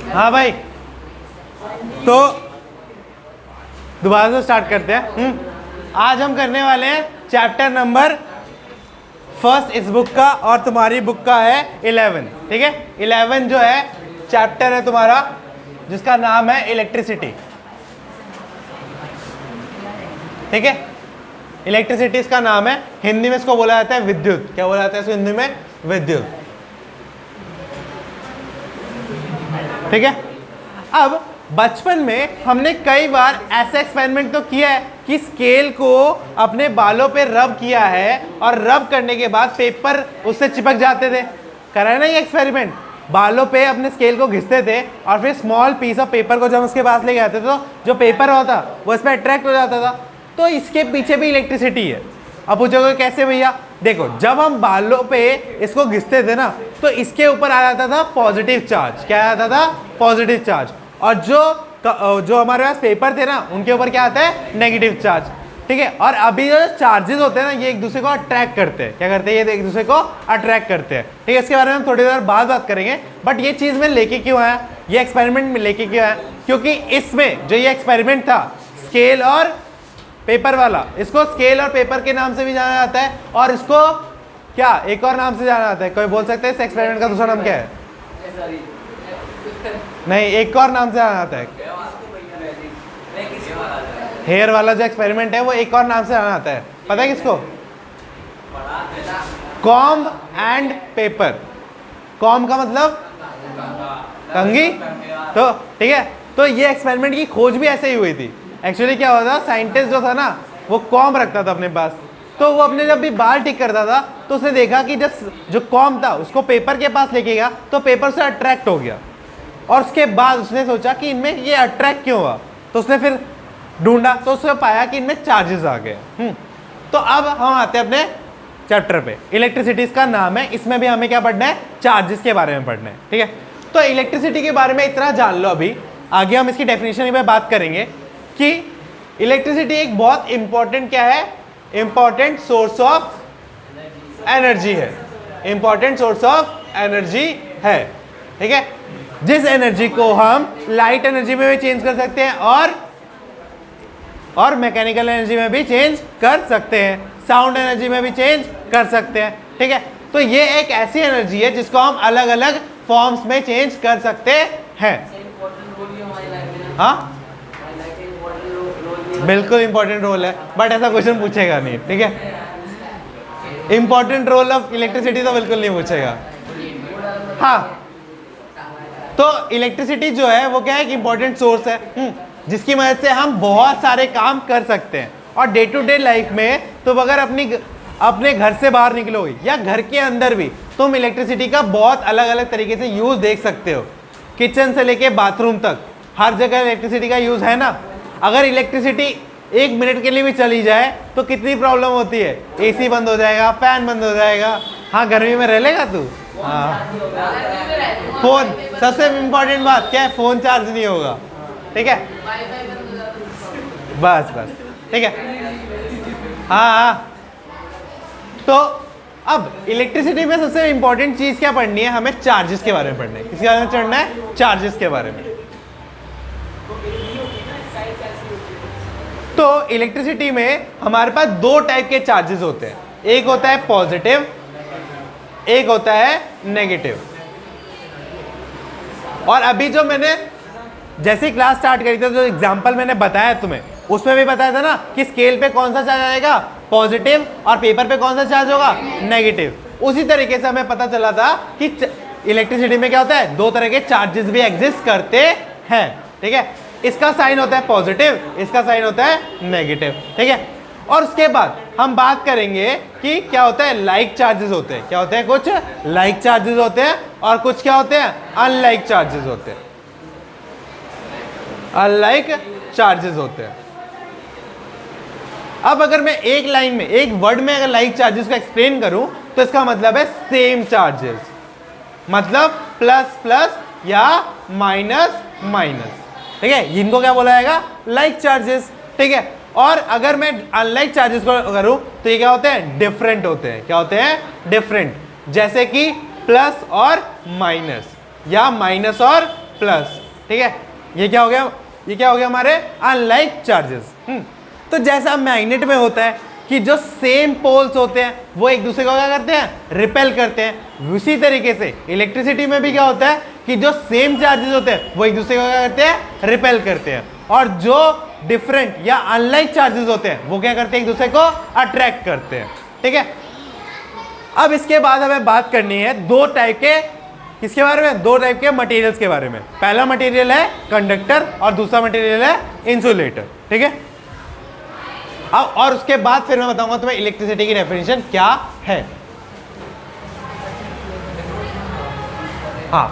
हाँ भाई, तो दोबारा से स्टार्ट करते हैं। आज हम करने वाले हैं चैप्टर नंबर फर्स्ट इस बुक का, और तुम्हारी बुक का है 11। ठीक है, 11 जो है चैप्टर है तुम्हारा, जिसका नाम है इलेक्ट्रिसिटी। ठीक है, इलेक्ट्रिसिटी इसका नाम है, हिंदी में इसको बोला जाता है विद्युत। क्या बोला जाता है इसको हिंदी में? विद्युत। ठीक है, अब बचपन में हमने कई बार ऐसा एक्सपेरिमेंट तो किया है कि स्केल को अपने बालों पे रब किया है, और रब करने के बाद पेपर उससे चिपक जाते थे। करा है ना ये एक्सपेरिमेंट? बालों पे अपने स्केल को घिसते थे, और फिर स्मॉल पीस ऑफ पेपर को जब उसके पास लेके आते थे तो जो पेपर होता वो इस पर अट्रैक्ट हो जाता था। तो इसके पीछे भी इलेक्ट्रिसिटी है। अब पूछोगे कैसे भैया? देखो, जब हम बालों पे इसको घिसते थे ना, तो इसके ऊपर आ जाता था पॉजिटिव चार्ज। क्या आता था? Positive charge. और जो हमारे पास पेपर थे ना, उनके ऊपर क्या आता है? Negative charge. ठीक है, और अभी जो चार्जेस होते हैं ना, ये एक दूसरे को अट्रैक्ट करते हैं। क्या करते हैं? ये एक दूसरे को अट्रैक्ट करते हैं। ठीक है, इसके बारे में हम थोड़ी देर बाद बात करेंगे। बट ये चीज़ में लेके क्यों आया, ये एक्सपेरिमेंट में लेके क्यों आया? क्योंकि इसमें जो ये एक्सपेरिमेंट था स्केल और पेपर वाला, इसको स्केल और पेपर के नाम से भी जाना जाता है, और इसको क्या एक और नाम से जाना जाता है? कोई बोल सकते हैं इस एक्सपेरिमेंट का दूसरा नाम क्या है? नहीं, एक और नाम से जाना जाता है। हेयर वाला जो एक्सपेरिमेंट है वो एक और नाम से जाना जाता है। पता है किसको? Comb and paper. कॉम्ब का मतलब कंघी। तो ठीक है, तो ये एक्सपेरिमेंट की खोज भी ऐसे ही हुई थी। एक्चुअली क्या होता था, साइंटिस्ट जो था ना, वो कॉम्ब रखता था अपने पास। तो वो अपने जब भी बाल ठीक करता था, तो उसने देखा कि जब जो कॉम्ब था उसको पेपर के पास लेके गया, तो पेपर से अट्रैक्ट हो गया। और उसके बाद उसने सोचा कि इनमें ये अट्रैक्ट क्यों हुआ, तो उसने फिर ढूंढा, तो उसने पाया कि इनमें चार्जेस आ गए। तो अब हम आते हैं अपने चैप्टर पे। इलेक्ट्रिसिटी इसका नाम है, इसमें भी हमें क्या पढ़ना है? चार्जेस के बारे में पढ़ना है। ठीक है, तो इलेक्ट्रिसिटी के बारे में इतना जान लो। अभी आगे हम इसकी डेफिनेशन में बात करेंगे कि इलेक्ट्रिसिटी एक बहुत इंपॉर्टेंट क्या है? इंपॉर्टेंट सोर्स ऑफ एनर्जी है। इंपॉर्टेंट सोर्स ऑफ एनर्जी है। ठीक है, जिस एनर्जी को हम लाइट एनर्जी में भी चेंज कर सकते हैं, और मैकेनिकल एनर्जी में भी चेंज कर सकते हैं, साउंड एनर्जी में भी चेंज कर सकते हैं। ठीक है, तो ये एक ऐसी एनर्जी है जिसको हम अलग अलग फॉर्म्स में चेंज कर सकते हैं। हाँ, बिल्कुल इंपॉर्टेंट रोल है, बट ऐसा क्वेश्चन पूछेगा नहीं। ठीक है, इंपॉर्टेंट रोल ऑफ इलेक्ट्रिसिटी तो बिल्कुल नहीं पूछेगा। हाँ, तो इलेक्ट्रिसिटी जो है वो क्या है? एक इंपॉर्टेंट सोर्स है, जिसकी मदद से हम बहुत सारे काम कर सकते हैं। और डे टू डे लाइफ में तुम अगर अपने घर से बाहर निकलोगे या घर के अंदर भी, तुम इलेक्ट्रिसिटी का बहुत अलग अलग तरीके से यूज देख सकते हो। किचन से लेके बाथरूम तक हर जगह इलेक्ट्रिसिटी का यूज है ना। अगर इलेक्ट्रिसिटी 1 मिनट के लिए भी चली जाए तो कितनी प्रॉब्लम होती है? एसी बंद हो जाएगा, फैन बंद हो जाएगा। हाँ, गर्मी में रह लेगा तू? हाँ, फोन, सबसे इंपॉर्टेंट बात क्या है? फोन चार्ज नहीं होगा। ठीक है, बस बस, ठीक है। हाँ हाँ, तो अब इलेक्ट्रिसिटी में सबसे इंपॉर्टेंट चीज क्या पढ़नी है? हमें चार्जेस के बारे में पढ़ना है। किसके बारे में पढ़ना है? चार्जेस के बारे में। तो इलेक्ट्रिसिटी में हमारे पास 2 टाइप के चार्जेस होते हैं। एक होता है पॉजिटिव, एक होता है नेगेटिव। और अभी जो मैंने जैसे क्लास स्टार्ट करी थी, जो एग्जांपल मैंने बताया तुम्हें, उसमें भी बताया था ना कि स्केल पे कौन सा चार्ज आएगा? पॉजिटिव, और पेपर पे कौन सा चार्ज होगा? नेगेटिव। उसी तरीके से हमें पता चला था कि इलेक्ट्रिसिटी में क्या होता है? 2 तरह के चार्जेस भी एग्जिस्ट करते हैं। ठीक है, इसका साइन होता है पॉजिटिव, इसका साइन होता है नेगेटिव। ठीक है, और उसके बाद हम बात करेंगे कि क्या होता है? लाइक चार्जेस होते हैं। क्या होते हैं? कुछ लाइक चार्जेस होते हैं, और कुछ क्या होते हैं? अनलाइक चार्जेस होते हैं। अनलाइक चार्जेस होते हैं। अब अगर मैं एक लाइन में, एक वर्ड में अगर लाइक चार्जेस को एक्सप्लेन करूं, तो इसका मतलब है सेम चार्जेस, मतलब प्लस प्लस या माइनस माइनस। ठीक है, इनको क्या बोला जाएगा? Like charges. ठीक है, और अगर मैं अनलाइक चार्जेस को करूं तो ये क्या होते हैं? डिफरेंट होते हैं। क्या होते हैं? डिफरेंट। जैसे कि प्लस और माइनस, या माइनस और प्लस। ठीक है, ये क्या हो गया, ये क्या हो गया हमारे अनलाइक चार्जेस। तो जैसा मैग्नेट में होता है कि जो सेम पोल्स होते हैं वो एक दूसरे को क्या करते हैं, रिपेल करते हैं, उसी तरीके से इलेक्ट्रिसिटी में भी क्या होता है कि जो सेम चार्जेस होते हैं वो एक दूसरे को क्या करते हैं, रिपेल करते हैं, और जो डिफरेंट या अनलाइक चार्जेस होते हैं वो क्या करते हैं, एक दूसरे को अट्रैक्ट करते हैं। ठीक है, अब इसके बाद हमें बात करनी है दो टाइप के, किसके बारे में, दो टाइप के मटेरियल्स के बारे में। पहला मटेरियल है कंडक्टर और दूसरा मटेरियल है इंसुलेटर। ठीक है, अब और उसके बाद फिर मैं बताऊंगा तुम्हें इलेक्ट्रिसिटी की डेफिनेशन क्या है। हाँ,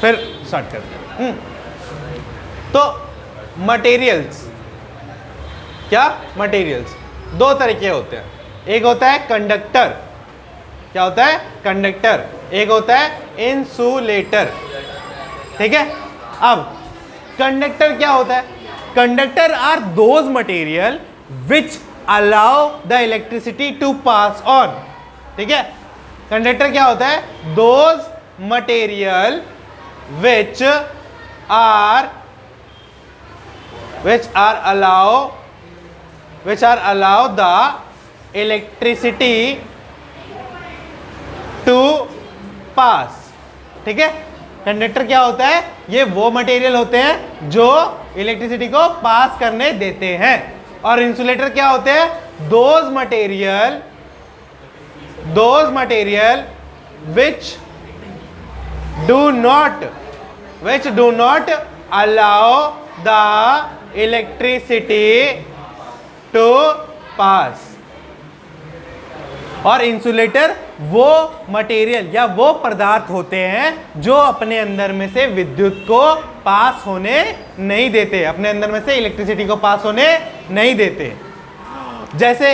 फिर स्टार्ट करते हैं। तो मटेरियल्स, क्या मटेरियल्स दो तरीके होते हैं, एक होता है कंडक्टर, क्या होता है कंडक्टर, एक होता है इंसुलेटर। ठीक है, अब कंडक्टर क्या होता है, conductor are those material which allow the electricity to pass on. ठीक है, कंडक्टर क्या होता है, those material which are allow the electricity to pass. ठीक है, कंडक्टर क्या होता है, ये वो मटेरियल होते हैं जो इलेक्ट्रिसिटी को पास करने देते हैं, और इंसुलेटर क्या होते हैं, those material which do not allow the electricity to pass। और इंसुलेटर वो मटेरियल या वो पदार्थ होते हैं जो अपने अंदर में से विद्युत को पास होने नहीं देते, अपने अंदर में से इलेक्ट्रिसिटी को पास होने नहीं देते। जैसे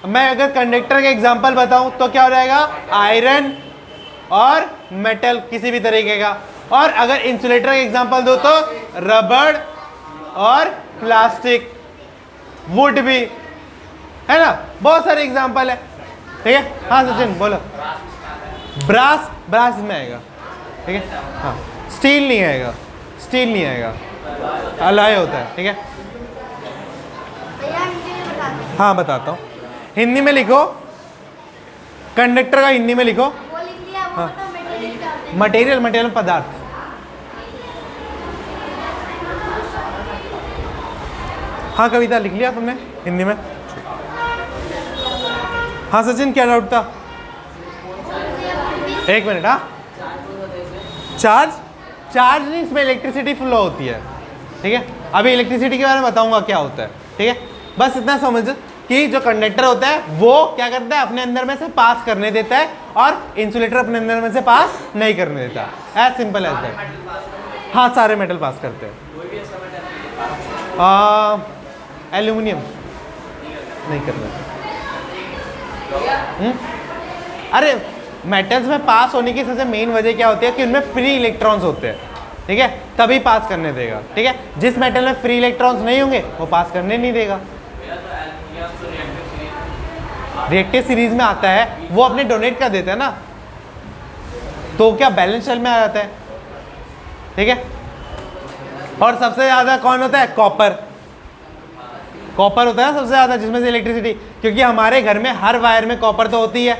मैं अगर कंडक्टर का एग्जांपल बताऊं तो क्या हो जाएगा, आयरन और मेटल किसी भी तरीके का, और अगर इंसुलेटर का एग्जांपल दो तो रबड़ और प्लास्टिक, वुड भी, है ना, बहुत सारे एग्जांपल है। ठीक है, हाँ सचिन बोलो। ब्रास में आएगा। ठीक है, हाँ, स्टील नहीं आएगा, अलॉय होता है। ठीक है, हाँ बताता हूँ, हिंदी में लिखो, कंडक्टर का हिंदी में लिखो। हाँ, मटेरियल पदार्थ। हाँ कविता लिख लिया तुमने हिंदी में। हाँ सचिन क्या डाउट था, एक मिनट। हाँ, चार्ज नहीं, इसमें इलेक्ट्रिसिटी फ्लो होती है। ठीक है, अभी इलेक्ट्रिसिटी के बारे में बताऊंगा क्या होता है। ठीक है, बस इतना समझ कि जो कंडक्टर होता है वो क्या करता है, अपने अंदर में से पास करने देता है, और इंसुलेटर अपने अंदर में से पास नहीं करने देता। As simple as that. हाँ, सारे मेटल पास करते हैं। एल्यूमिनियम नहीं करना। अरे मेटल्स में पास होने की सबसे मेन वजह क्या होती है कि उनमें फ्री इलेक्ट्रॉन्स होते हैं। ठीक है, तभी पास करने देगा। ठीक है, जिस मेटल में फ्री इलेक्ट्रॉन्स नहीं होंगे वो पास करने नहीं देगा। रिएक्टिव सीरीज में आता है, वो अपने डोनेट कर देता है ना, तो क्या बैलेंस शेल में आ जाता है। ठीक है, और सबसे ज्यादा कौन होता है, कॉपर होता है सबसे ज्यादा, जिसमें से इलेक्ट्रिसिटी, क्योंकि हमारे घर में हर वायर में कॉपर तो होती है,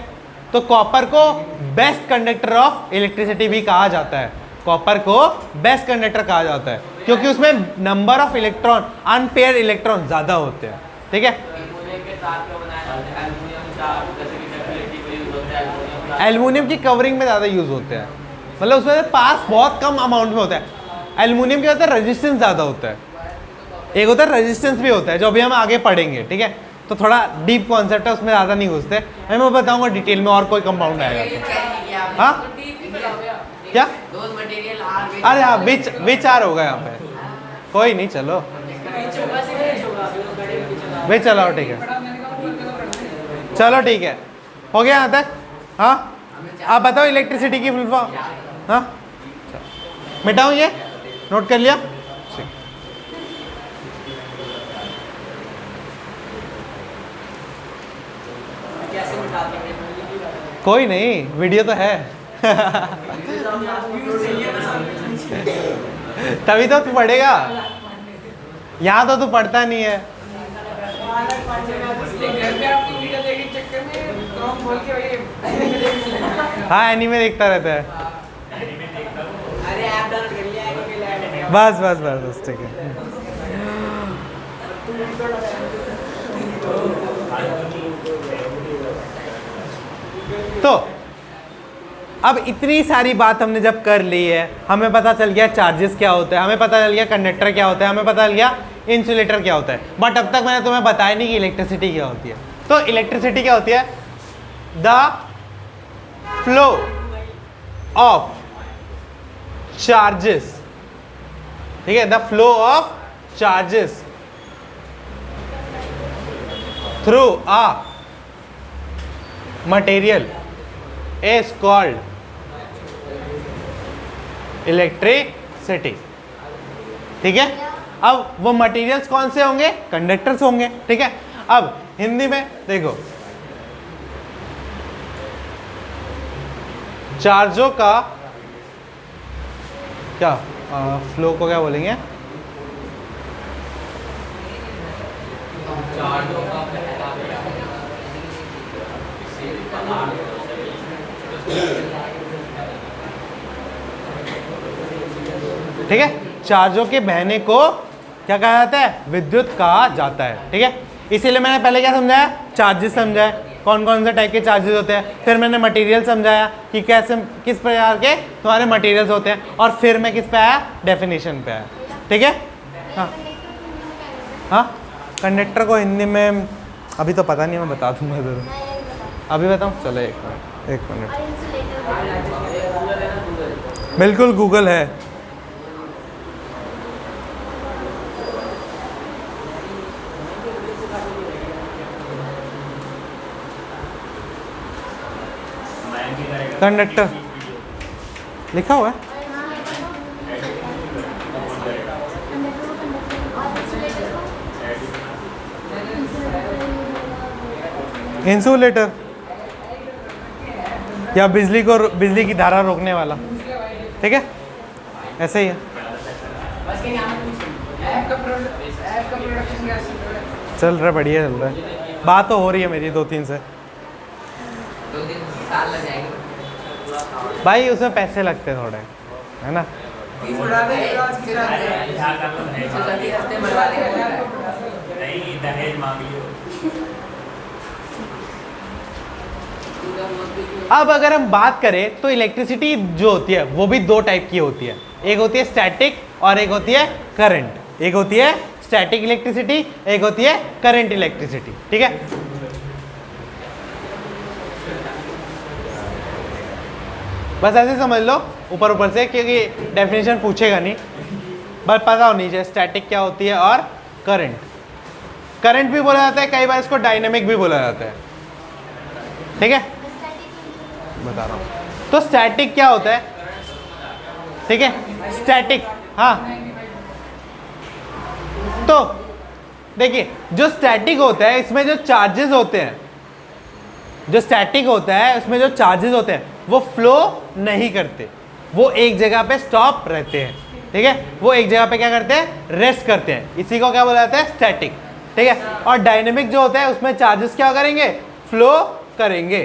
तो कॉपर को बेस्ट कंडक्टर ऑफ इलेक्ट्रिसिटी भी कहा जाता है। कॉपर को बेस्ट कंडक्टर कहा जाता है क्योंकि उसमें number of electron, unpaired electron ज्यादा होते हैं। ठीक है, एल्युमिनियम की कवरिंग में ज़्यादा यूज होते हैं, मतलब उसमें पास बहुत कम अमाउंट में होता है। एल्युमिनियम क्या होता है, रेजिस्टेंस ज़्यादा होता है, एक होता है रेजिस्टेंस भी होता है, जो अभी हम आगे पढ़ेंगे। ठीक है, तो थोड़ा डीप कॉन्सेप्ट है, उसमें ज़्यादा नहीं घुसते, मैं बताऊंगा डिटेल में, और कोई कंपाउंड आएगा तो। हाँ क्या, अरे हाँ, विच आर होगा यहाँ पे, कोई नहीं, चलो वे चलाओ। ठीक है, चलो ठीक है, हो गया यहाँ तक। हाँ, आप बताओ इलेक्ट्रिसिटी की फुल फॉर्म। हाँ, मिटाऊं ये, नोट कर लिया। कोई नहीं, वीडियो तो है। तभी तो तू पढ़ेगा, यहाँ तो तू पढ़ता नहीं है। हाँ एनीमे देखता रहता है। अरे ऐप डाउनलोड कर लिया है, बस बस बस बस ठीक है। तो अब इतनी सारी बात हमने जब कर ली है, हमें पता चल गया चार्जेस क्या होता है, हमें पता चल गया कंडक्टर क्या होता है, हमें पता चल गया इंसुलेटर क्या होता है, बट अब तक मैंने तुम्हें बताया नहीं कि इलेक्ट्रिसिटी क्या होती है। तो इलेक्ट्रिसिटी क्या होती है? द फ्लो ऑफ चार्जेस, ठीक है, the flow of charges through a material is called electricity. ठीक है, अब वो मटेरियल्स कौन से होंगे? कंडक्टर्स होंगे। ठीक है, अब हिंदी में देखो, चार्जों का क्या फ्लो को क्या बोलेंगे? ठीक है, चार्जों के बहने को क्या कहा जाता है? विद्युत कहा जाता है। ठीक है, इसीलिए मैंने पहले क्या समझाया? चार्जेस समझाया, कौन कौन से टाइप के चार्जेस होते हैं, फिर मैंने मटेरियल समझाया कि कैसे किस प्रकार के तुम्हारे मटेरियल्स होते हैं, और फिर मैं किस पे आया? डेफिनेशन पे आया। ठीक है, हाँ हाँ, कंडक्टर को हिंदी में अभी तो पता नहीं, मैं बता दूंगा ज़रूर। अभी बताऊँ? चलो एक मिनट। बिल्कुल गूगल है। कंडक्टर लिखा हुआ है। इंसुलेटर या बिजली की धारा रोकने वाला। ठीक है, ऐसे ही है। चल रहा है, बढ़िया चल रहा है। बात तो हो रही है मेरी 2-3 से। 2-3 साल लग जाएंगे भाई, उसमें पैसे लगते हैं थोड़े, है ना? अब अगर हम बात करें तो इलेक्ट्रिसिटी जो होती है वो भी 2 टाइप की होती है। एक होती है स्टैटिक और एक होती है करंट। एक होती है स्टैटिक इलेक्ट्रिसिटी, एक होती है करंट इलेक्ट्रिसिटी। ठीक है, बस ऐसे समझ लो ऊपर ऊपर से, क्योंकि डेफिनेशन पूछेगा नहीं, बस पता होनी चाहिए स्टैटिक क्या होती है और करंट। करंट भी बोला जाता है, कई बार इसको डायनेमिक भी बोला जाता है। ठीक है, बता रहा हूँ। तो स्टैटिक क्या होता है? ठीक है, स्टैटिक, हाँ, तो देखिए जो स्टैटिक होता है इसमें जो चार्जेस होते हैं, जो स्टैटिक होता है उसमें जो चार्जेस होते हैं वो फ्लो नहीं करते, वो एक जगह पे स्टॉप रहते हैं। ठीक है, वो एक जगह पे क्या करते हैं? रेस्ट करते हैं। इसी को क्या बोला जाता है? स्टैटिक। ठीक है, और डायनेमिक जो होता है उसमें चार्जेस क्या करेंगे? फ्लो करेंगे।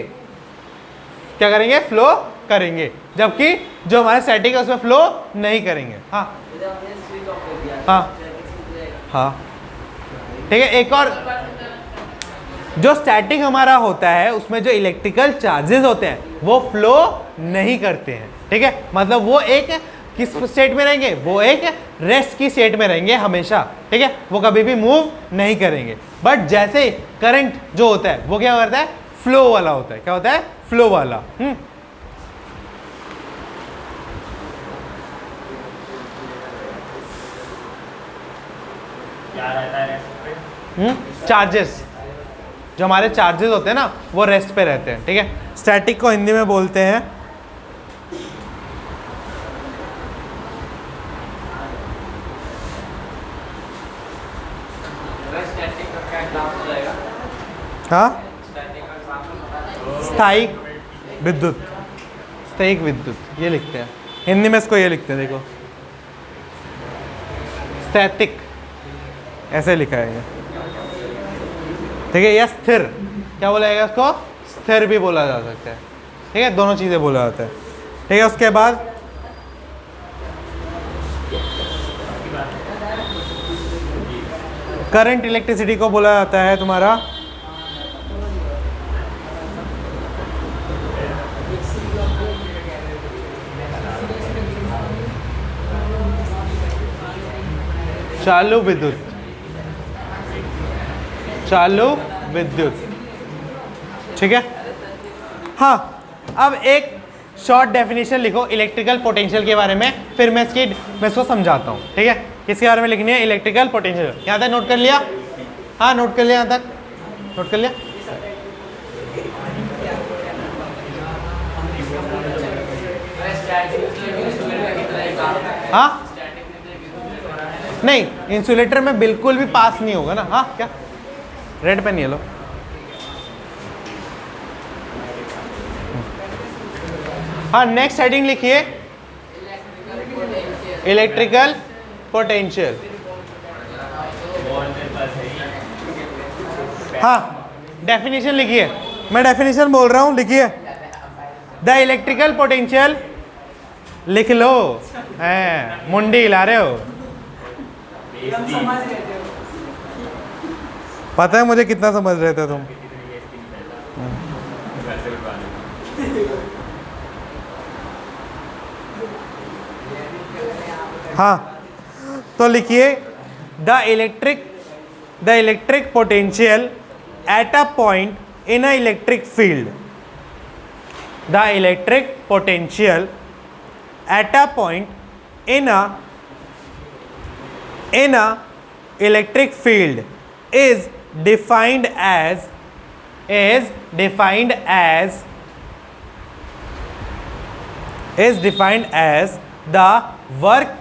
क्या करेंगे? फ्लो करेंगे, जबकि जो हमारे स्टैटिक है उसमें फ्लो नहीं करेंगे। हाँ हाँ हाँ, ठीक है। एक और, जो स्टैटिक हमारा होता है उसमें जो इलेक्ट्रिकल चार्जेस होते हैं वो फ्लो नहीं करते हैं। ठीक है, मतलब वो एक किस स्टेट में रहेंगे? वो एक रेस्ट की स्टेट में रहेंगे हमेशा। ठीक है, वो कभी भी मूव नहीं करेंगे। बट जैसे करंट जो होता है वो क्या करता है? फ्लो वाला होता है। क्या होता है? फ्लो वाला। क्या रहता है? चार्जेस, जो हमारे चार्जेस होते हैं ना वो रेस्ट पे रहते हैं। ठीक है, स्टैटिक को हिंदी में बोलते हैं हाँ, स्थायिक विद्युत। स्थायिक विद्युत ये लिखते हैं हिंदी में, इसको ये लिखते हैं। देखो स्थैतिक, ऐसे लिखा है ये, ठीक है। या स्थिर, क्या बोला जाएगा इसको? स्थिर भी बोला जा सकता है, ठीक है। दोनों चीजें बोला जाता है, ठीक है। उसके बाद करंट इलेक्ट्रिसिटी को बोला जाता है तुम्हारा चालू विद्युत, चालू विद्युत, ठीक है। हाँ, अब एक शॉर्ट डेफिनेशन लिखो इलेक्ट्रिकल पोटेंशियल के बारे में, फिर मैं इसको समझाता हूँ, ठीक है। किसके बारे में लिखनी है? Electrical potential. यहाँ तक नोट कर लिया? हाँ, नोट कर लिया, यहाँ तक नोट कर लिया? हाँ, नहीं, इंसुलेटर में बिल्कुल भी पास नहीं होगा ना। हाँ, क्या रेड पेन ये लो। हाँ, नेक्स्ट हेडिंग लिखिए इलेक्ट्रिकल पोटेंशियल। हाँ, डेफिनेशन लिखिए, मैं डेफिनेशन बोल रहा हूं, लिखिए। द इलेक्ट्रिकल पोटेंशियल, लिख लो, हैं मुंडी हिला रहे हो। पता है मुझे कितना समझ रहे थे तुम। हाँ, तो लिखिए the electric potential at a point in a electric field. The electric potential at a point in a electric field is defined as the work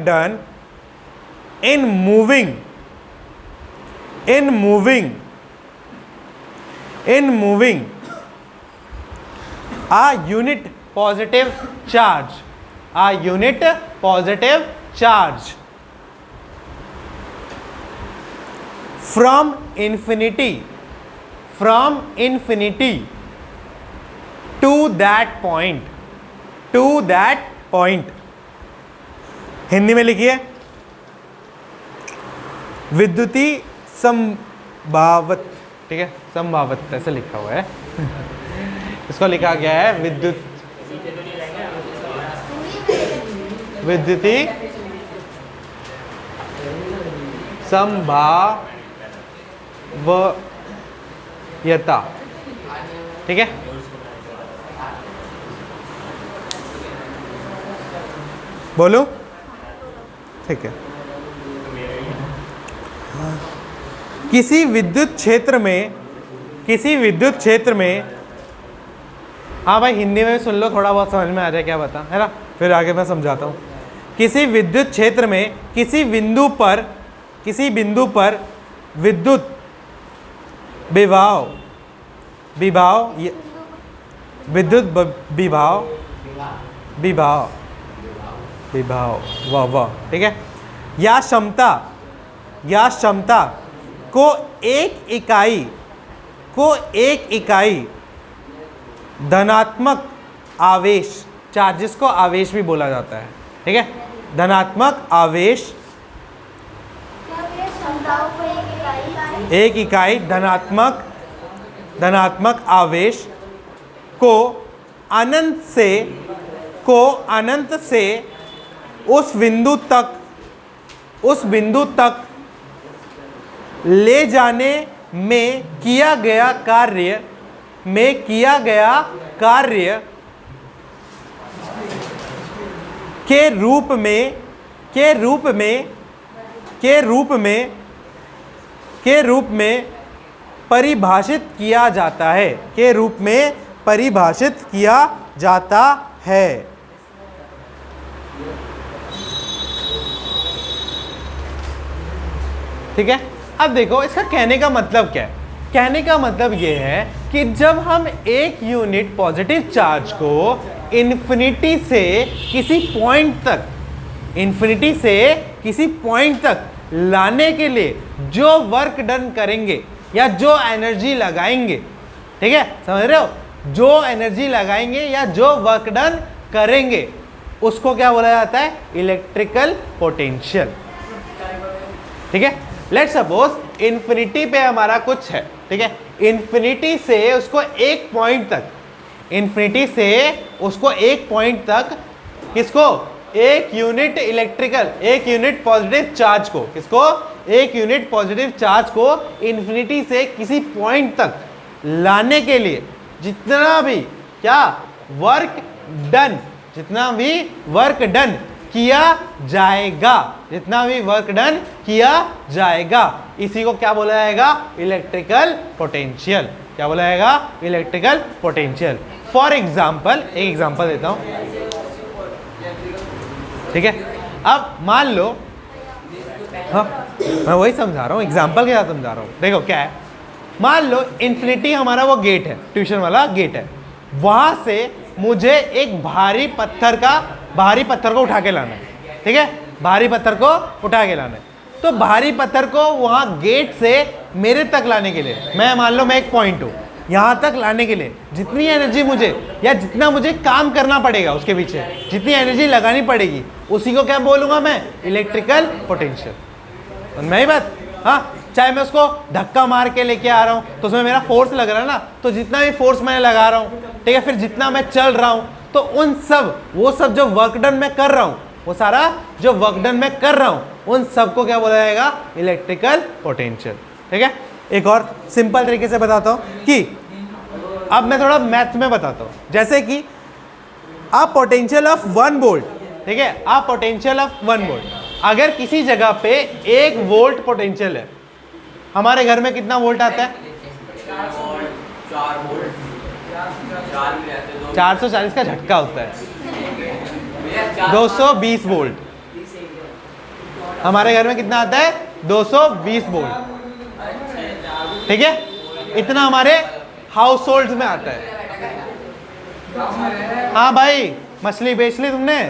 done in moving a unit positive charge from infinity to that point। Hindi में लिखिए विद्युती संभावत, ठीक है, संभावत ऐसे लिखा हुआ है। इसको लिखा गया है विद्युती संभाव्यता, ठीक है। बोलो, ठीक है। किसी विद्युत क्षेत्र में, हाँ भाई हिंदी में सुन लो, थोड़ा बहुत समझ में आ जाए क्या बता, है ना, फिर आगे मैं समझाता हूँ। किसी विद्युत क्षेत्र में किसी बिंदु पर विद्युत विभाव वाह, ठीक है, या क्षमता को एक इकाई धनात्मक आवेश, चार्जेस को आवेश भी बोला जाता है, ठीक है, धनात्मक आवेश, एक इकाई धनात्मक आवेश को अनंत से उस बिंदु तक ले जाने में किया गया कार्य के रूप में परिभाषित किया जाता है, ठीक है। अब देखो इसका कहने का मतलब क्या है। कहने का मतलब ये है कि जब हम एक यूनिट पॉजिटिव चार्ज को इन्फिनिटी से किसी पॉइंट तक इन्फिनिटी से किसी पॉइंट तक लाने के लिए जो वर्क डन करेंगे या जो एनर्जी लगाएंगे, ठीक है, समझ रहे हो, जो एनर्जी लगाएंगे या जो वर्क डन करेंगे उसको क्या बोला जाता है, इलेक्ट्रिकल पोटेंशियल। ठीक है, लेट्स सपोज इन्फिनिटी पे हमारा कुछ है, ठीक है, इन्फिनिटी से उसको एक पॉइंट तक, इन्फिनिटी से उसको एक पॉइंट तक किसको, एक यूनिट इलेक्ट्रिकल, एक यूनिट पॉजिटिव चार्ज को, किसको, एक यूनिट पॉजिटिव चार्ज को इन्फिनिटी से किसी पॉइंट तक लाने के लिए जितना भी क्या वर्क डन, जितना भी वर्क डन किया जाएगा, जितना भी वर्क डन किया जाएगा, इसी को क्या बोला जाएगा, इलेक्ट्रिकल पोटेंशियल। क्या बोला जाएगा, इलेक्ट्रिकल पोटेंशियल। फॉर एग्जाम्पल, एक एग्जाम्पल देता हूं, ठीक है, अब मान लो, हाँ मैं वही समझा रहा हूँ, एग्जाम्पल के साथ समझा रहा हूँ। देखो क्या है, मान लो इन्फिनिटी हमारा वो गेट है, ट्यूशन वाला गेट है, वहां से मुझे एक भारी पत्थर को उठा के लाना है, ठीक है, भारी पत्थर को उठा के लाना है। तो भारी पत्थर को वहां गेट से मेरे तक लाने के लिए, मैं मान लो मैं एक पॉइंट हूं, यहां तक लाने के लिए जितनी एनर्जी मुझे या जितना मुझे काम करना पड़ेगा उसके पीछे, जितनी एनर्जी लगानी पड़ेगी, उसी को क्या बोलूंगा मैं, इलेक्ट्रिकल पोटेंशियल। समझ बात, हाँ, चाहे मैं उसको धक्का मार के लेके आ रहा हूँ तो उसमें मेरा फोर्स लग रहा है ना, तो जितना भी फोर्स मैंने लगा रहा हूँ, ठीक है, फिर जितना मैं चल रहा हूँ, तो उन सब वो सब जो वर्क डन मैं कर रहा हूँ, वो सारा जो वर्क डन मैं कर रहा हूँ, उन सबको क्या बोला जाएगा, इलेक्ट्रिकल पोटेंशियल। ठीक है, एक और सिंपल तरीके से बताता हूँ कि अब मैं थोड़ा मैथ में बताता हूँ, जैसे कि अ पोटेंशियल ऑफ 1 वोल्ट, ठीक है, अ पोटेंशियल ऑफ 1 वोल्ट, अगर किसी जगह पे 1 वोल्ट पोटेंशियल है, हमारे घर में कितना वोल्ट आता है, 440 का झटका होता है, 220 वोल्ट, हमारे घर में कितना आता है, 220 वोल्ट, ठीक है, इतना हमारे हाउस होल्ड में आता है। हाँ भाई, मछली बेच ली तुमने,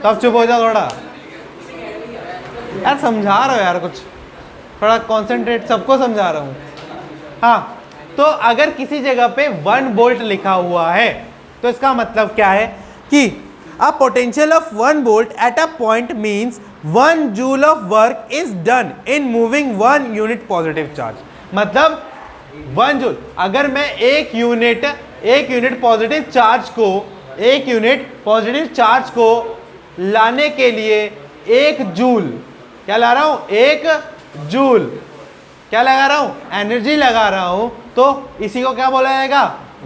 तो अब चुप हो जाओ थोड़ा, यार समझा रहा हो यार, कुछ थोड़ा कॉन्सेंट्रेट, सबको समझा रहा हूँ। हाँ, तो अगर किसी जगह पे 1 वोल्ट लिखा हुआ है, तो इसका मतलब क्या है कि a potential of 1 volt at a point means 1 joule of work is done in moving 1 unit positive charge. मतलब 1 जूल, अगर मैं एक यूनिट पॉजिटिव चार्ज को लाने के लिए 1 जूल, क्या ला रहा हूं, 1 जूल क्या लगा रहा हूं, एनर्जी लगा रहा हूं, तो इसी को क्या बोला जाएगा,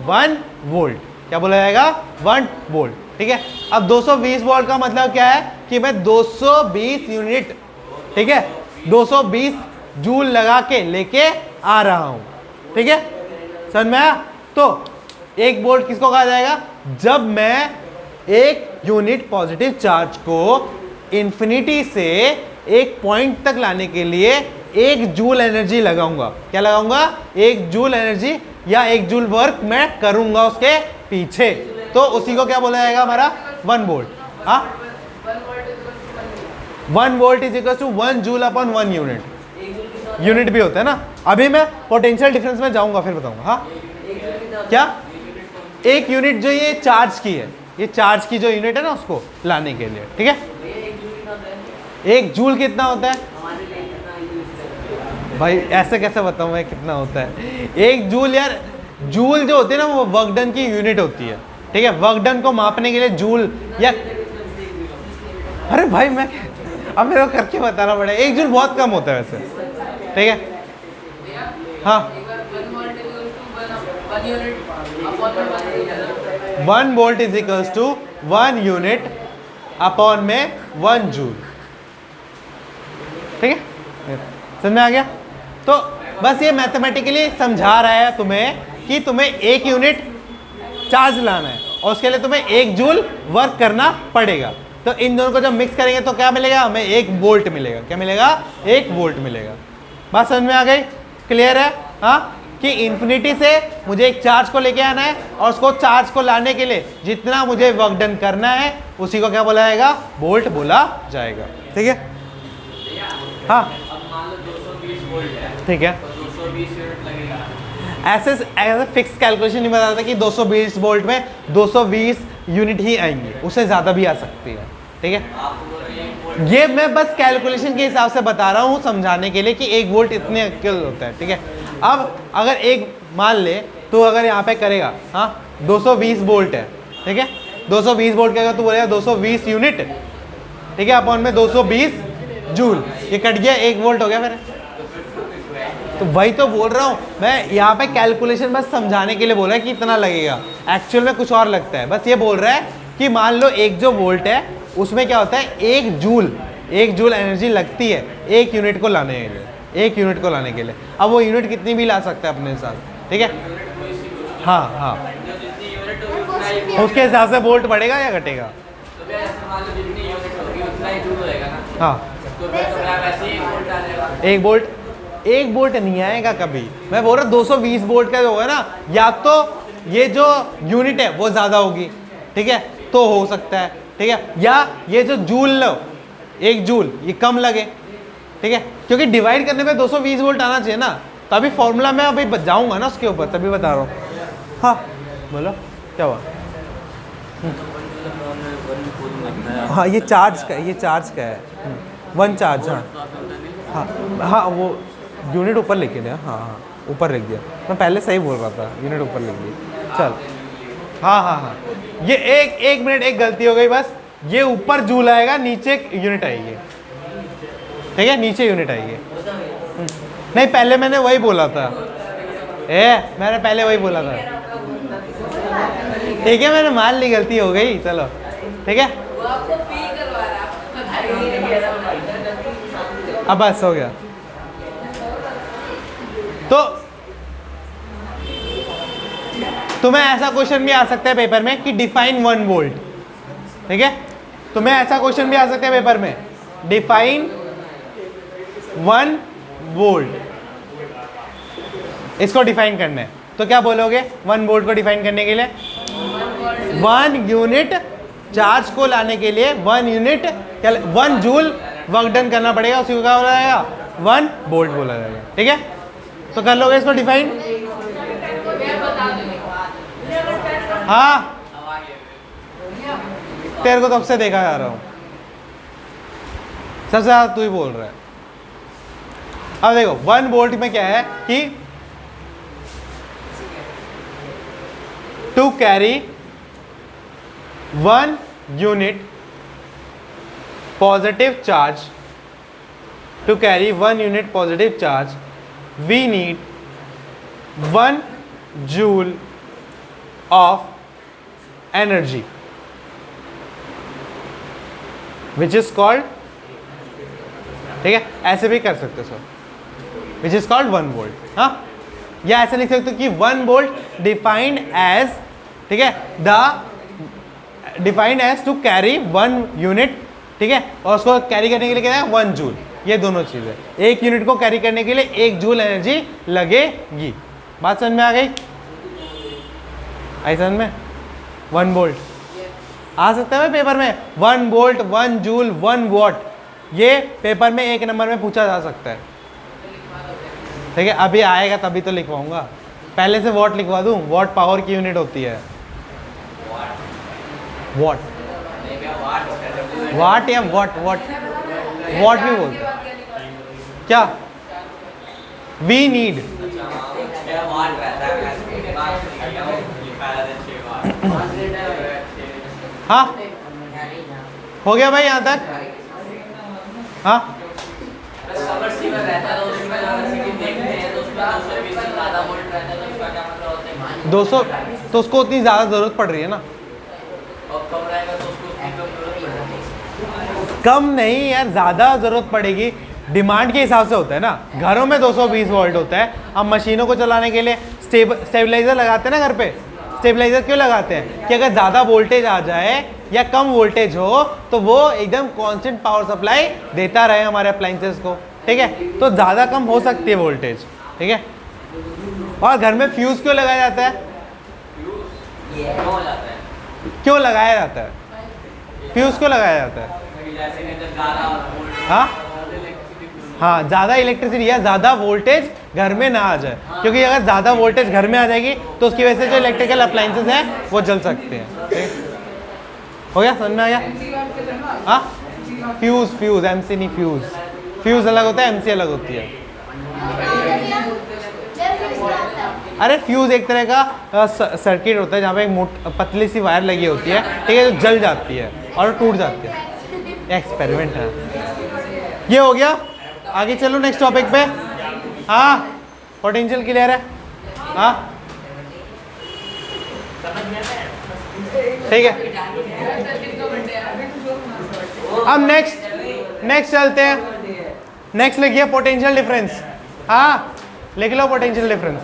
1 वोल्ट। क्या बोला जाएगा, 1 वोल्ट। ठीक है, अब 220 वोल्ट का मतलब क्या है कि मैं 220 यूनिट, ठीक है, 220 जूल लगा के लेके आ रहा हूं। ठीक है, समझ में आया। तो 1 वोल्ट किसको कहा जाएगा, जब मैं एक यूनिट पॉजिटिव चार्ज को इंफिनिटी से एक पॉइंट तक लाने के लिए 1 जूल एनर्जी लगाऊंगा। क्या लगाऊंगा, 1 जूल एनर्जी या 1 जूल वर्क मैं करूंगा उसके पीछे, तो उसी को क्या बोला जाएगा हमारा, 1 वोल्ट। हाँ, 1 volt is equal to 1 joule upon 1 unit. Unit भी होता है ना, अभी मैं पोटेंशियल डिफरेंस में जाऊंगा फिर बताऊंगा। हाँ, क्या 1 यूनिट जो ये चार्ज की है, ये चार्ज की जो यूनिट है ना, उसको लाने के लिए। ठीक है, 1 जूल कितना होता है भाई, ऐसे कैसे बताऊं मैं कितना होता है 1 जूल। यार जूल जो होती है ना, वो वर्क डन की यूनिट होती है। ठीक है, वर्क डन को मापने के लिए जूल या, अरे भाई मैं अब मेरे को करके बताना पड़ेगा। 1 जूल बहुत कम होता है वैसे। ठीक है, हाँ, 1 volt is equals to 1 unit upon में 1 जूल। ठीक है, समझ में आ गया। तो बस ये मैथमेटिकली समझा रहा है तुम्हें कि तुम्हें 1 यूनिट चार्ज लाना है और उसके लिए तुम्हें 1 जूल वर्क करना पड़ेगा। तो इन दोनों को जब मिक्स करेंगे तो क्या मिलेगा, हमें 1 वोल्ट मिलेगा। क्या मिलेगा, 1 वोल्ट मिलेगा। बात समझ में आ गई, क्लियर है। हाँ, कि इन्फिनिटी से मुझे एक चार्ज को लेके आना है और उसको चार्ज को लाने के लिए जितना मुझे वर्क डन करना है उसी को क्या बोला जाएगा, वोल्ट बोला जाएगा। ठीक है, हाँ अब मान लो 220 वोल्ट है, ठीक है। तो 220 यूनिट लगेगा। ऐसे फिक्स कैलकुलेशन नहीं बताता कि 220 वोल्ट में 220 यूनिट ही आएंगी, उससे ज़्यादा भी आ सकती है। ठीक है, आप बोल रहे हैं 1 वोल्ट, ये मैं बस कैलकुलेशन के हिसाब से बता रहा हूँ समझाने के लिए कि 1 वोल्ट इतने किल होता है। ठीक है, अब अगर एक मान ले तो अगर यहाँ पे करेगा, हाँ 220 वोल्ट है, ठीक है 220 वोल्ट का तो बोलेगा 220 यूनिट, ठीक है, अपॉन में 220 जूल, ये कट गया 1 वोल्ट हो गया फिर। तो वही तो बोल रहा हूँ मैं, यहाँ पे कैलकुलेशन बस समझाने के लिए बोल रहा है कि इतना लगेगा, एक्चुअल में कुछ और लगता है। बस ये बोल रहा है कि मान लो एक जो वोल्ट है उसमें क्या होता है, 1 जूल एनर्जी लगती है 1 यूनिट को लाने के लिए, 1 यूनिट को लाने के लिए। अब वो यूनिट कितनी भी ला सकता है अपने साथ, ठीक है, हाँ हाँ, जो जितनी यूनिट होगी उतना ही, उसके हिसाब से वोल्ट बढ़ेगा या घटेगा। तो फिर ऐसे मान लो जितनी यूनिट होगी उतना ही जूल होएगा ना, हाँ तो फिर तो क्या वैसे ही 1 वोल्ट आ जाएगा। 1 वोल्ट नहीं आएगा कभी, मैं बोल रहा हूँ 220 वोल्ट का जो होगा ना, या तो ये जो यूनिट है वो ज़्यादा होगी, ठीक है, तो हो सकता है, ठीक है, या ये जो जूल लो 1 जूल ये कम लगे, ठीक है, क्योंकि डिवाइड करने पे 220 वोल्ट आना चाहिए ना। तो अभी फॉर्मूला में अभी जाऊँगा ना उसके ऊपर, तभी बता रहा हूँ। हाँ बोलो क्या हुआ। हाँ ये चार्ज का है 1 चार्ज, हाँ हाँ हाँ, वो यूनिट ऊपर लिख दिया, हाँ हाँ ऊपर लिख दिया, मैं पहले सही बोल रहा था, यूनिट ऊपर लिख दिया। चल हाँ हाँ हाँ, ये एक मिनट, एक गलती हो गई बस, ये ऊपर जूल आएगा, नीचे यूनिट आएगी, ठीक है, नीचे यूनिट आएगी। नहीं पहले मैंने वही बोला था, मैंने पहले वही बोला था, ठीक है, मैंने मान ली गलती हो गई, चलो ठीक है, वो आपको फील करवा रहा है, अब बस हो गया। तो तुम्हें ऐसा क्वेश्चन भी आ सकता है पेपर में कि डिफाइन 1 वोल्ट, ठीक है, तुम्हें ऐसा क्वेश्चन भी आ सकता है पेपर में, डिफाइन 1 वोल्ट, इसको डिफाइन करना है। तो क्या बोलोगे 1 वोल्ट को डिफाइन करने के लिए, 1 यूनिट चार्ज को लाने के लिए 1 यूनिट 1 जूल वर्क डन करना पड़ेगा, उसी को क्या बोला जाएगा, 1 वोल्ट बोला जाएगा। ठीक है, तो कर लोगे इसको डिफाइन। हाँ तेरे को तब से देखा जा रहा हूँ, सबसे ज़्यादा तू ही बोल रहा है। अब देखो 1 वोल्ट में क्या है कि to carry 1 unit positive charge, to carry 1 unit positive charge we need 1 joule of energy, which is called, ठीक है, ऐसे भी कर सकते हो, which is called 1 volt, हाँ, या ऐसे लिख सकते हो कि 1 volt defined as, ठीक है, defined as to carry 1 unit, ठीक है, और उसको कैरी करने के लिए क्या है 1 जूल, ये दोनों चीज़ें, 1 यूनिट को कैरी करने के लिए 1 जूल एनर्जी लगेगी। बात समझ में आ गई, आई समझ में। 1 वोल्ट आ सकता है पेपर में, 1 वोल्ट 1 जूल 1 वॉट, ये पेपर में 1 नंबर में पूछा जा सकता है, ठीक है, अभी आएगा तभी तो लिखवाऊंगा, पहले से वॉट लिखवा दूं, वॉट पावर की यूनिट होती है, वॉट वाट या वॉट भी बोलते क्या, वी नीड, हाँ हो गया भाई यहाँ तक, हाँ 200, तो उसको उतनी ज़्यादा ज़रूरत पड़ रही है ना, कम नहीं यार, ज़्यादा ज़रूरत पड़ेगी, डिमांड के हिसाब से होता है ना, घरों में 220 वोल्ट होता है, अब मशीनों को चलाने के लिए स्टेबलाइज़र लगाते हैं ना घर पे, स्टेबलाइज़र क्यों लगाते हैं कि अगर ज़्यादा वोल्टेज आ जाए या कम वोल्टेज हो तो वो एकदम कांस्टेंट पावर सप्लाई देता रहे हमारे अप्लाइंसेस को, ठीक है, तो ज़्यादा कम हो सकती है वोल्टेज, ठीक है। और घर में फ्यूज क्यों लगाया जाता है? ये हो जाता है क्यों लगाया जाता है? फ्यूज क्यों लगाया जाता है? जैसे कि अगर ज़्यादा हाँ हाँ, ज़्यादा इलेक्ट्रिसिटी या ज़्यादा वोल्टेज घर में ना आ जाए, क्योंकि अगर ज़्यादा वोल्टेज घर में आ जाएगी तो उसकी वजह से जो इलेक्ट्रिकल अप्लायंसेस हैं वो जल सकते हैं। ठीक? हो गया, समझ में आ गया? हाँ, फ्यूज फ्यूज एमसी नहीं, फ्यूज फ्यूज अलग होता है, एमसी अलग होती है। अरे फ्यूज एक तरह का सर्किट होता है जहाँ पे एक पतली सी वायर लगी होती है, ठीक है, जो जल जाती है और टूट जाती है। एक्सपेरिमेंट है ये। हो गया, आगे चलो नेक्स्ट टॉपिक पे। हाँ, पोटेंशियल क्लियर है? हाँ ठीक है। अब नेक्स्ट चलते हैं। नेक्स्ट लिखिए पोटेंशियल डिफरेंस। हाँ लिख low potential difference.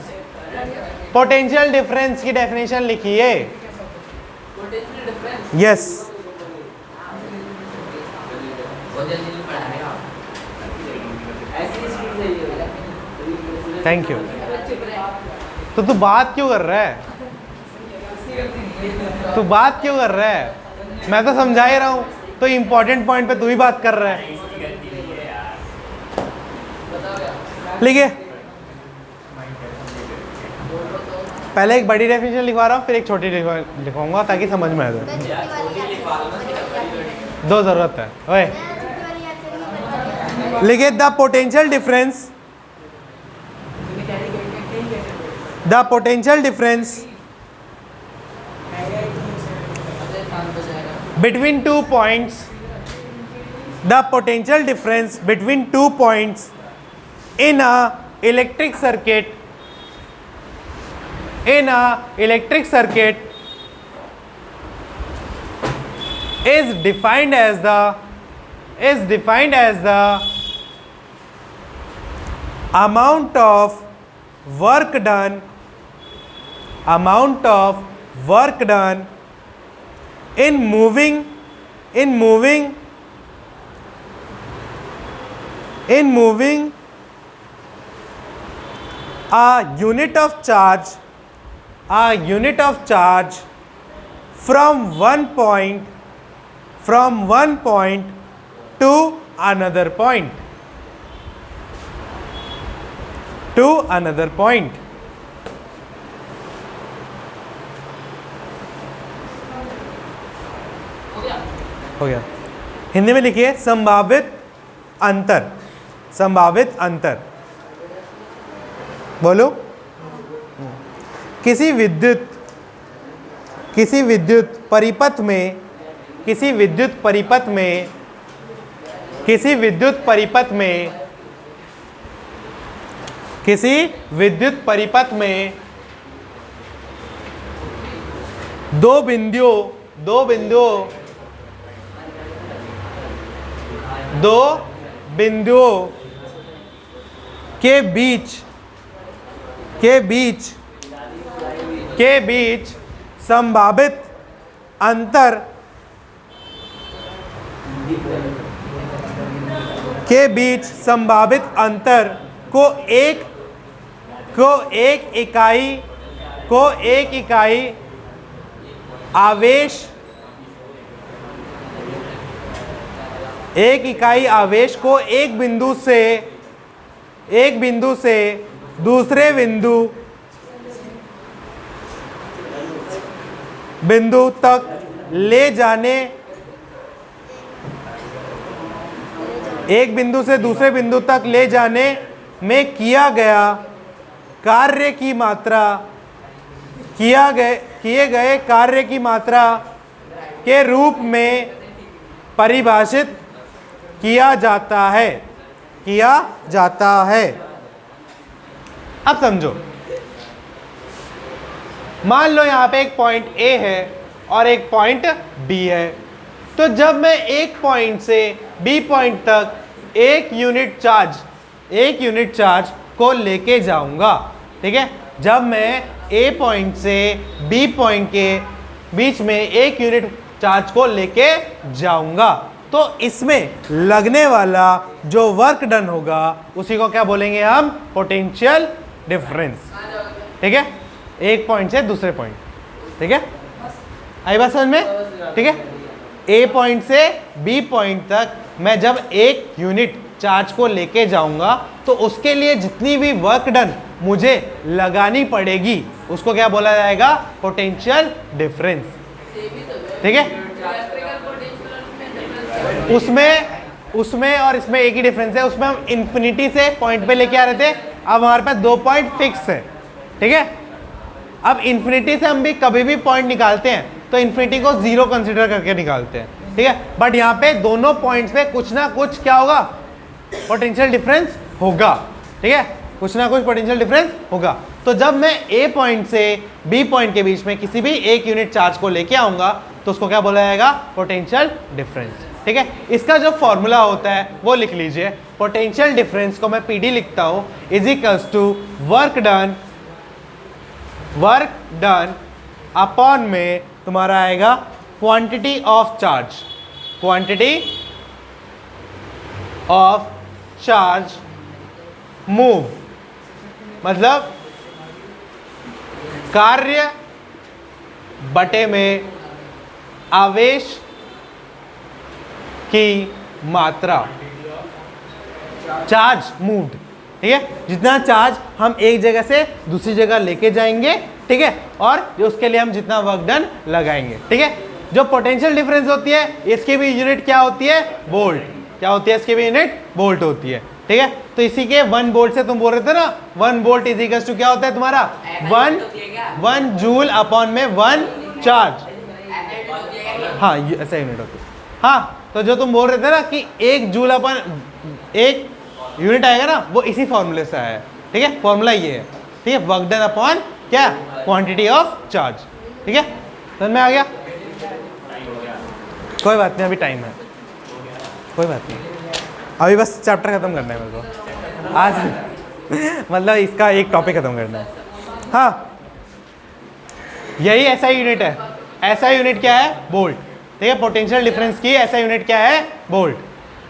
Potential difference की डेफिनेशन लिखिए। Yes, thank you. तो तू बात क्यों कर रहा है? तू बात क्यों कर रहा है? मैं तो समझा ही रहा हूँ, तो इम्पोर्टेंट पॉइंट पे तू ही बात कर रहा है। लिखिए, पहले एक बड़ी डेफिनेशन लिखवा रहा हूँ, फिर एक छोटी लिखवाऊंगा ताकि समझ में आ जाए। दो जरूरत है। ओए लिखिए, the potential difference between 2 points, the potential difference between 2 points in a electric circuit is defined as the amount of work done in moving a unit of charge from one point to another point. हो गया। हिंदी में लिखिए संभावित अंतर। बोलो। किसी विद्युत परिपथ में दो बिंदुओं के बीच संभावित अंतर को एक इकाई आवेश को एक बिंदु से दूसरे बिंदु तक ले जाने, एक बिंदु से दूसरे बिंदु तक ले जाने में किए गए कार्य की मात्रा के रूप में परिभाषित किया जाता है। अब समझो, मान लो यहाँ पे एक पॉइंट A है और एक पॉइंट B है। तो जब मैं एक पॉइंट से B पॉइंट तक एक यूनिट चार्ज को लेके जाऊंगा, ठीक है, जब मैं A पॉइंट से B पॉइंट के बीच में एक यूनिट चार्ज को लेके जाऊंगा, तो इसमें लगने वाला जो वर्क डन होगा उसी को क्या बोलेंगे हम? Potential difference. ठीक है, एक पॉइंट से दूसरे पॉइंट, ठीक है, आई बात समझ में, ठीक है। ए पॉइंट से बी पॉइंट तक मैं जब एक यूनिट चार्ज को लेके जाऊंगा तो उसके लिए जितनी भी वर्क डन मुझे लगानी पड़ेगी उसको क्या बोला जाएगा, पोटेंशियल डिफरेंस, ठीक है। उसमें और इसमें एक ही डिफरेंस है, उसमें हम इन्फिनिटी से पॉइंट पे लेके आ रहे थे, अब हमारे पास 2 पॉइंट फिक्स है, ठीक है। अब इन्फिनिटी से हम भी कभी भी पॉइंट निकालते हैं तो इन्फिनिटी को 0 कंसीडर करके निकालते हैं, ठीक है। बट यहाँ पे दोनों पॉइंट्स पे कुछ ना कुछ क्या होगा, पोटेंशियल डिफरेंस होगा, ठीक है, कुछ ना कुछ पोटेंशियल डिफरेंस होगा। तो जब मैं ए पॉइंट से बी पॉइंट के बीच में किसी भी एक यूनिट चार्ज को लेके आऊंगा तो उसको क्या बोला जाएगा, पोटेंशियल डिफरेंस, ठीक है। इसका जो फॉर्मूला होता है वो लिख लीजिए, पोटेंशियल डिफरेंस को मैं पीडी लिखता हूं is equals to work done upon में तुम्हारा आएगा क्वांटिटी ऑफ चार्ज मूव, मतलब कार्य बटे में आवेश की मात्रा, चार्ज मूव्ड, ठीक है, जितना चार्ज हम एक जगह से दूसरी जगह लेके जाएंगे, ठीक है, और जो उसके लिए हम जितना वर्क डन लगाएंगे, ठीक है। जो पोटेंशियल डिफरेंस होती है इसकी भी यूनिट क्या होती है, वोल्ट, क्या होती है इसकी भी यूनिट, वोल्ट होती है, ठीक है। तो इसी के 1 वोल्ट से तुम बोल रहे थे ना, 1 वोल्ट इज इक्वल टू क्या होता है तुम्हारा 1 जूल अपॉन में 1 चार्ज, हाँ ऐसा यूनिट होती है, हाँ। तो जो तुम बोल रहे थे ना कि 1 जूल अपन 1 यूनिट आएगा ना, वो इसी फॉर्मूले से आया है, ठीक है, फॉर्मूला ये है, ठीक है, वर्क डन अपॉन क्या, क्वांटिटी ऑफ चार्ज, ठीक है, समझ में आ गया। कोई बात नहीं, अभी टाइम है, कोई बात नहीं, अभी बस चैप्टर खत्म करना है मेरे को आज मतलब इसका एक टॉपिक खत्म करना है, हाँ। यही ऐसा यूनिट है, ऐसा यूनिट क्या है, वोल्ट, ठीक है। पोटेंशियल डिफरेंस की ऐसा यूनिट क्या है, वोल्ट।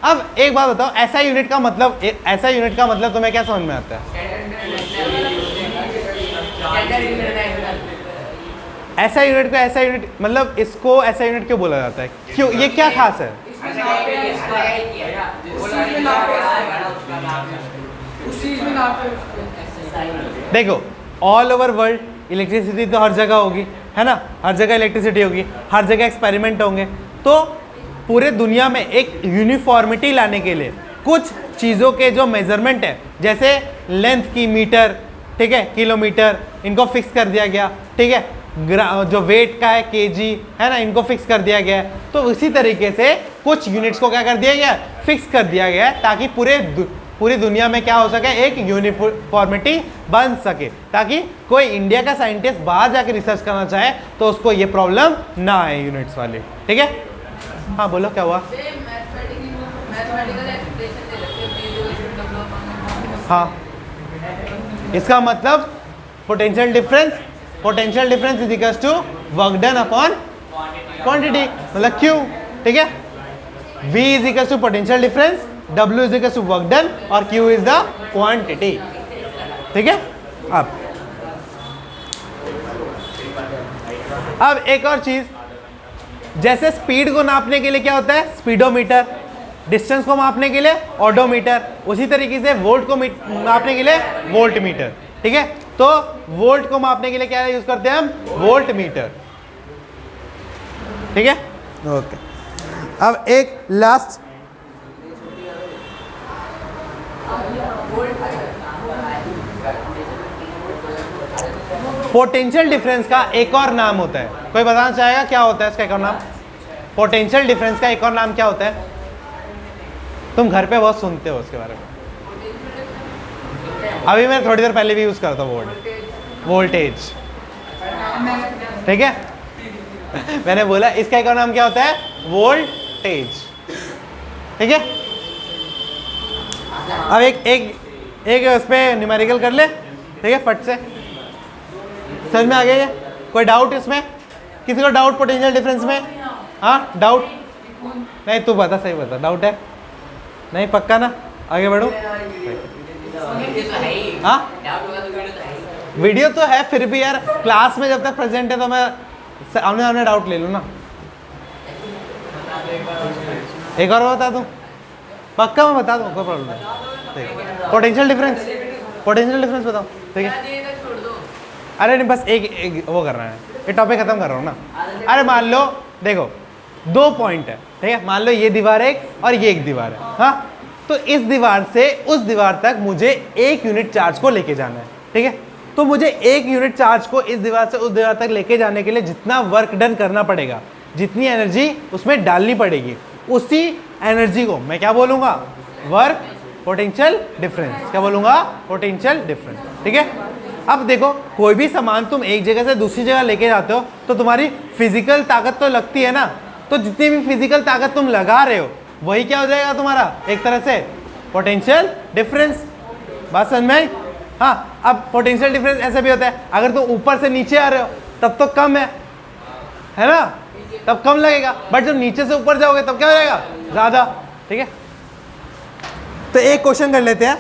अब एक बात बताओ, ऐसा यूनिट का मतलब, ऐसा यूनिट का मतलब तुम्हें क्या समझ में आता है, ऐसा यूनिट को ऐसा यूनिट, मतलब इसको ऐसा यूनिट क्यों बोला जाता है, क्यों, ये क्या खास है, देखो ऑल ओवर वर्ल्ड इलेक्ट्रिसिटी तो हर जगह होगी, है ना, हर जगह इलेक्ट्रिसिटी होगी, हर जगह एक्सपेरिमेंट होंगे, तो पूरे दुनिया में एक यूनिफॉर्मिटी लाने के लिए कुछ चीज़ों के जो मेजरमेंट है, जैसे लेंथ की मीटर, ठीक है, किलोमीटर, इनको फिक्स कर दिया गया, ठीक है, जो वेट का है केजी, है ना, इनको फिक्स कर दिया गया है। तो इसी तरीके से कुछ यूनिट्स को क्या कर दिया गया, फिक्स कर दिया गया है, ताकि पूरी दुनिया में क्या हो सके, एक यूनिफॉर्मिटी बन सके, ताकि कोई इंडिया का साइंटिस्ट बाहर जाके रिसर्च करना चाहे तो उसको ये प्रॉब्लम ना आए यूनिट्स वाली, ठीक है। हाँ बोलो क्या हुआ, हाँ इसका मतलब potential difference is equals to work done upon quantity, मतलब Q, ठीक है। V is equals to potential difference, W is equals to work done और Q इज द क्वांटिटी, ठीक है। अब एक और चीज, जैसे स्पीड को नापने के लिए क्या होता है, स्पीडोमीटर, डिस्टेंस को मापने के लिए ऑडोमीटर, उसी तरीके से वोल्ट को मापने के लिए वोल्ट मीटर, ठीक है। तो वोल्ट को मापने के लिए क्या यूज करते हैं हम, वोल्ट मीटर, ठीक है, ओके। अब एक लास्ट, पोटेंशियल डिफरेंस का एक और नाम होता है, कोई बताना चाहेगा क्या होता है इसका एक और नाम, पोटेंशियल डिफरेंस का एक और नाम क्या होता है, तुम घर पे बहुत सुनते हो उसके बारे में, अभी मैं थोड़ी देर पहले भी यूज करता हूँ वर्ड, वोल्टेज, ठीक है। मैंने बोला इसका एक और नाम क्या होता है, वोल्टेज, ठीक है। अब एक उस पर न्यूमेरिकल कर ले, ठीक है, फट से, समझ में आ गया ये, कोई डाउट इसमें, किसी को डाउट पोटेंशियल डिफरेंस में, हाँ डाउट, नहीं तू बता, सही बता, डाउट है नहीं, पक्का ना, आगे बढ़ो, हाँ वीडियो तो है, फिर भी यार क्लास में जब तक प्रेजेंट है तो मैं आमने आमने डाउट ले लूँ ना। एक और बता दूँ, पक्का मैं बता दूँ, कोई प्रॉब्लम नहीं। पोटेंशियल डिफरेंस बताओ, ठीक है। अरे नहीं, बस एक वो कर रहा है, ये टॉपिक खत्म कर रहा हूँ ना। अरे मान लो, देखो 2 पॉइंट है, ठीक है। मान लो ये दीवार एक और ये एक दीवार है, हाँ। तो इस दीवार से उस दीवार तक मुझे 1 यूनिट चार्ज को लेके जाना है, ठीक है। तो मुझे 1 यूनिट चार्ज को इस दीवार से उस दीवार तक लेके जाने के लिए जितना वर्क डन करना पड़ेगा, जितनी एनर्जी उसमें डालनी पड़ेगी, उसी एनर्जी को मैं क्या बोलूँगा? Work potential difference. क्या बोलूँगा? पोटेंशियल डिफरेंस, ठीक है। अब देखो, कोई भी सामान तुम एक जगह से दूसरी जगह लेके जाते हो तो तुम्हारी फिजिकल ताकत तो लगती है ना। तो जितनी भी फिजिकल ताकत तुम लगा रहे हो वही क्या हो जाएगा तुम्हारा? एक तरह से पोटेंशियल डिफरेंस। बात समझ में आई? हाँ, अब पोटेंशियल डिफरेंस ऐसे भी होता है, अगर तुम ऊपर से नीचे आ रहे हो तब तो कम है ना, तब कम लगेगा। बट जब नीचे से ऊपर जाओगे तब क्या हो जाएगा? ज़्यादा, ठीक है। तो एक क्वेश्चन कर लेते हैं,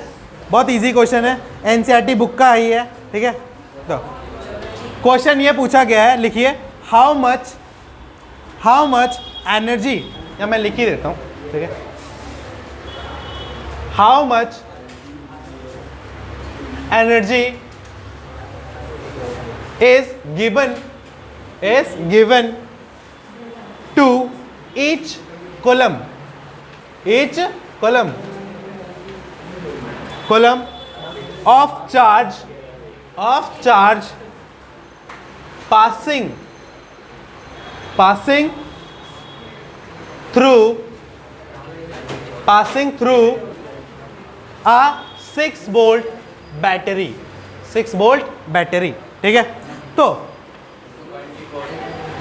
बहुत इजी क्वेश्चन है, एनसीईआरटी बुक का ही है, ठीक है। तो क्वेश्चन ये पूछा गया है, लिखिए हाउ मच एनर्जी, या मैं लिख ही देता हूँ, ठीक है। How much energy is given to each column of charge passing through a 6-volt battery, 6-volt battery, ठीक है। तो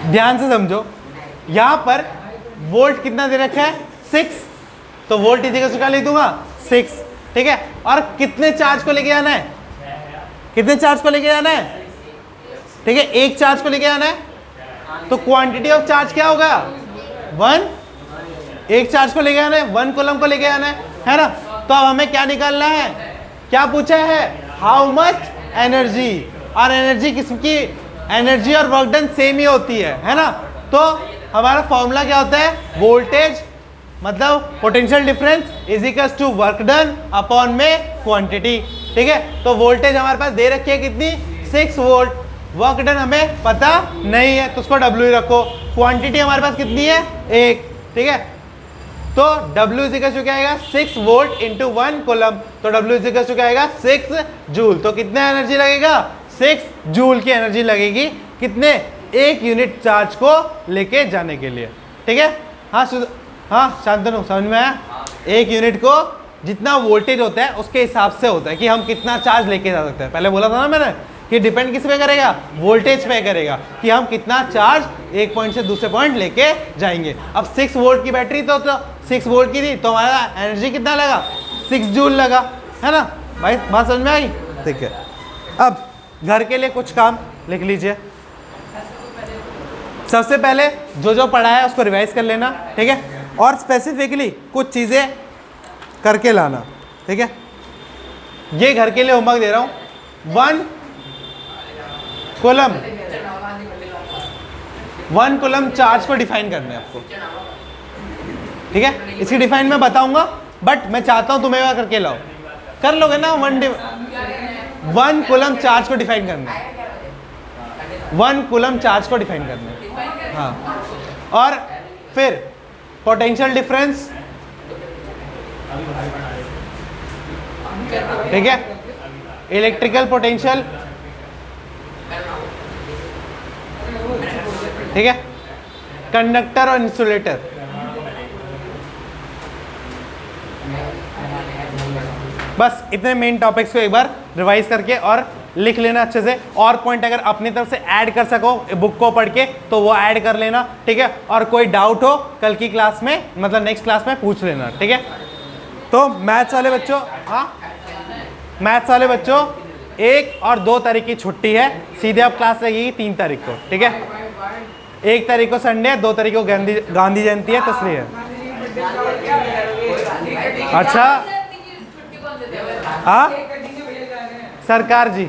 ध्यान से समझो, यहां पर वोल्ट कितना दे रखा है? 6। तो वोल्ट इसी का लिख दूंगा 6, ठीक है। और कितने चार्ज को लेके जाना है? कितने चार्ज को लेके जाना है? ठीक है, एक चार्ज को लेके जाना है। तो क्वांटिटी ऑफ चार्ज क्या होगा? 1। एक चार्ज को लेके जाना है, 1 कूलम को लेके जाना है ना। तो अब हमें क्या निकालना है? क्या पूछा है? How much energy. और एनर्जी किसकी? एनर्जी और वर्क डन सेम ही होती है ना। तो हमारा फॉर्मूला क्या होता है? वोल्टेज मतलब potential difference is equals to work done upon में क्वांटिटी, ठीक है। तो वोल्टेज हमारे पास दे रखी है कितनी? 6 वोल्ट। वर्क डन हमें पता नहीं है तो उसको W रखो। क्वांटिटी हमारे पास कितनी है? 1, ठीक है। तो W इज इक्वल्स टू क्या आएगा? 6 वोल्ट इंटू 1 कूलम। तो W इज इक्वल्स टू क्या आएगा? 6 जूल। तो कितना एनर्जी लगेगा? 6 जूल की एनर्जी लगेगी कितने? 1 यूनिट चार्ज को लेके जाने के लिए, ठीक है। हाँ शांतनु, समझ में आया? 1 यूनिट को जितना वोल्टेज होता है उसके हिसाब से होता है कि हम कितना चार्ज लेके जा सकते हैं। पहले बोला था ना मैंने कि डिपेंड किस पे करेगा? वोल्टेज पे करेगा कि हम कितना चार्ज एक पॉइंट से दूसरे पॉइंट लेके जाएंगे। अब 6 वोल्ट की बैटरी तो 6 वोल्ट की थी, तो हमारा एनर्जी कितना लगा? 6 जूल लगा, है ना भाई? बात समझ में आई? ठीक है। अब घर के लिए कुछ काम लिख लीजिए। सबसे पहले जो पढ़ा है उसको रिवाइज कर लेना, ठीक है। और स्पेसिफिकली कुछ चीज़ें करके लाना, ठीक है। ये घर के लिए होमवर्क दे रहा हूँ। 1 कूलम चार्ज को डिफाइन करना है आपको, ठीक है। इसकी डिफाइन मैं बताऊंगा, बट मैं चाहता हूं तुम्हें वह करके लाओ। कर लोगे ना? 1 कूलम चार्ज को डिफाइन करना है। 1 कूलम चार्ज को डिफाइन करना है, हाँ। और फिर पोटेंशियल डिफरेंस, ठीक है। इलेक्ट्रिकल पोटेंशियल, ठीक है। कंडक्टर और इंसुलेटर, बस इतने मेन टॉपिक्स को एक बार रिवाइज करके और लिख लेना अच्छे से। और पॉइंट अगर अपनी तरफ से ऐड कर सको बुक को पढ़ के तो वो ऐड कर लेना, ठीक है। और कोई डाउट हो कल की क्लास में, मतलब नेक्स्ट क्लास में पूछ लेना, ठीक है। तो मैथ्स वाले बच्चों, हाँ मैथ्स वाले बच्चों 1 और 2 तारीख की छुट्टी है, सीधे अब क्लास लगेगी 3 तारीख को, ठीक है। 1 तारीख को संडे है, 2 तारीख को गांधी जयंती है, तो इसलिए। अच्छा, हाँ सरकार जी